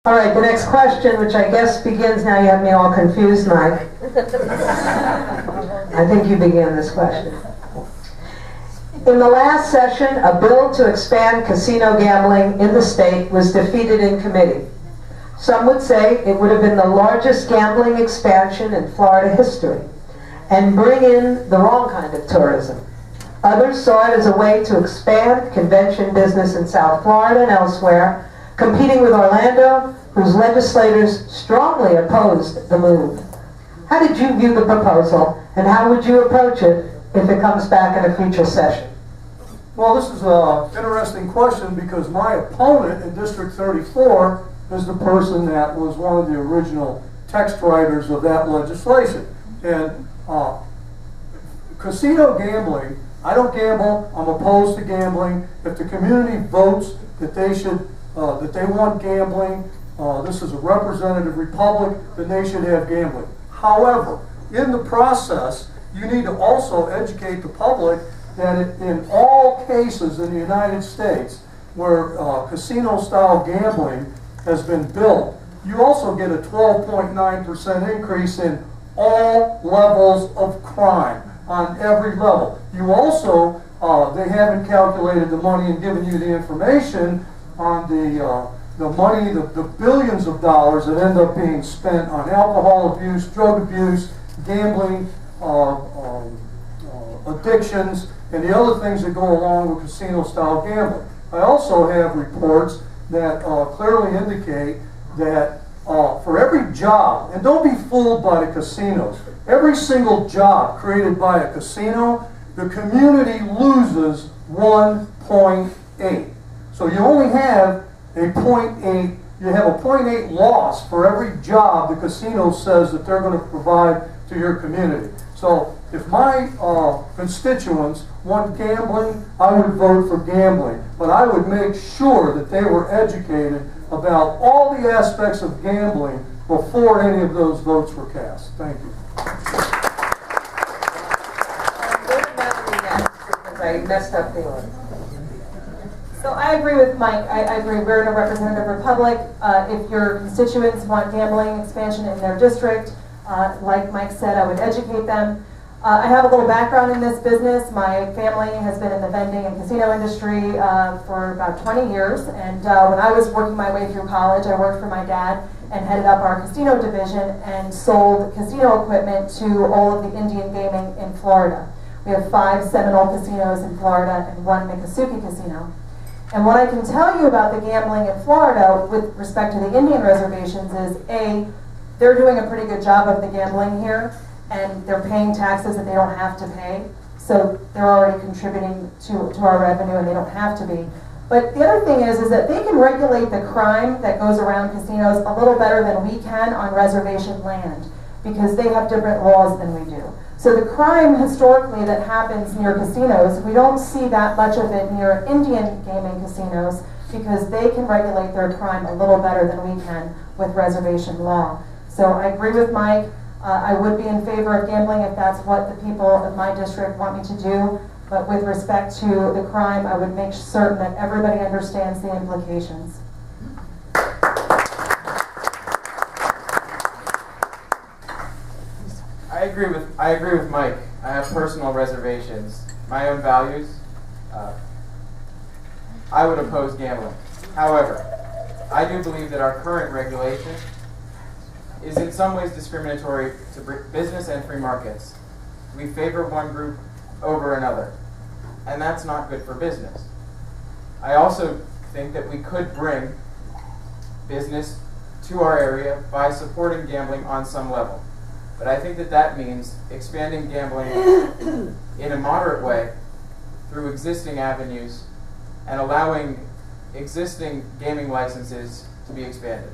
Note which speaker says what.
Speaker 1: All right, the next question, which I guess begins, now you have me all confused, Mike. I think you began this question. In the last session, a bill to expand casino gambling in the state was defeated in committee. Some would say it would have been the largest gambling expansion in Florida history and bring in the wrong kind of tourism. Others saw it as a way to expand convention business in South Florida and elsewhere, competing with Orlando, whose legislators strongly opposed the move. How did you view the proposal, and how would you approach it if it comes back in a future session?
Speaker 2: Well, this is an interesting question because my opponent in District 34 is the person that was one of the original text writers of that legislation. And casino gambling, I don't gamble, I'm opposed to gambling. If the community votes that they should, that they want gambling, this is a representative republic, then they should have gambling. However, in the process, you need to also educate the public that in all cases in the United States where casino-style gambling has been built, you also get a 12.9% increase in all levels of crime on every level. You also, they haven't calculated the money and given you the information on the money, the billions of dollars that end up being spent on alcohol abuse, drug abuse, gambling, addictions, and the other things that go along with casino-style gambling. I also have reports that clearly indicate that for every job, and don't be fooled by the casinos, every single job created by a casino, the community loses 1.8. So you only have a 0.8, you have a 0.8 loss for every job the casino says that they're going to provide to your community. So if my constituents want gambling, I would vote for gambling. But I would make sure that they were educated about all the aspects of gambling before any of those votes were cast. Thank you.
Speaker 1: Because I messed up the order.
Speaker 3: So I agree with Mike. I agree we're in a representative republic. If your constituents want gambling expansion in their district, like Mike said, I would educate them. I have a little background in this business. My family has been in the vending and casino industry for about 20 years. And when I was working my way through college, I worked for my dad and headed up our casino division and sold casino equipment to all of the Indian gaming in Florida. We have 5 Seminole casinos in Florida and 1 Miccosukee casino. And what I can tell you about the gambling in Florida with respect to the Indian reservations is, A, they're doing a pretty good job of the gambling here, and they're paying taxes that they don't have to pay. So they're already contributing to our revenue, and they don't have to be. But the other thing is that they can regulate the crime that goes around casinos a little better than we can on reservation land, because they have different laws than we do. So the crime historically that happens near casinos, we don't see that much of it near Indian gaming casinos because they can regulate their crime a little better than we can with reservation law. So I agree with Mike. I would be in favor of gambling if that's what the people of my district want me to do. But with respect to the crime, I would make certain that everybody understands the implications.
Speaker 4: I agree with Mike. I have personal reservations, my own values. I would oppose gambling. However, I do believe that our current regulation is in some ways discriminatory to business and free markets. We favor one group over another, and that's not good for business. I also think that we could bring business to our area by supporting gambling on some level. But I think that that means expanding gambling in a moderate way through existing avenues and allowing existing gaming licenses to be expanded.